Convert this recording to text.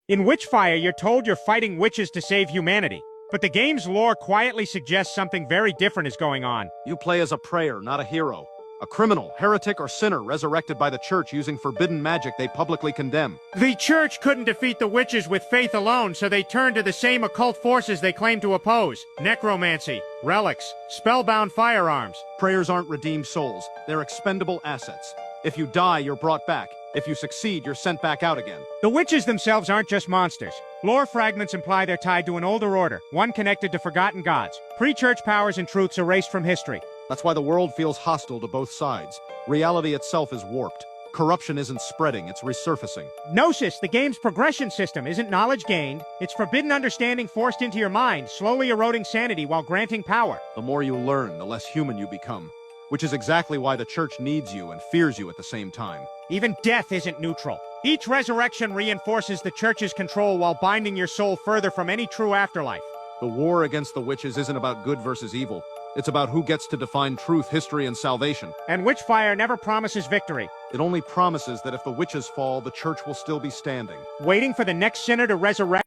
In Witchfire, you're told you're fighting witches to save humanity. But the game's lore quietly suggests something very different is going on. You play as a prayer, not a hero. A criminal, heretic, or sinner resurrected by the church using forbidden magic they publicly condemn. The church couldn't defeat the witches with faith alone, so they turned to the same occult forces they claim to oppose. Necromancy, relics, spellbound firearms. Prayers aren't redeemed souls. They're expendable assets. If you die, you're brought back. If you succeed, you're sent back out again. The witches themselves aren't just monsters. Lore fragments imply they're tied to an older order, one connected to forgotten gods. Pre-church powers and truths erased from history. That's why the world feels hostile to both sides. Reality itself is warped. Corruption isn't spreading, it's resurfacing. Gnosis, the game's progression system, isn't knowledge gained. It's forbidden understanding forced into your mind, slowly eroding sanity while granting power. The more you learn, the less human you become. Which is exactly why the church needs you and fears you at the same time. Even death isn't neutral. Each resurrection reinforces the church's control while binding your soul further from any true afterlife. The war against the witches isn't about good versus evil. It's about who gets to define truth, history, and salvation. And Witchfire never promises victory. It only promises that if the witches fall, the church will still be standing. Waiting for the next sinner to resurrect.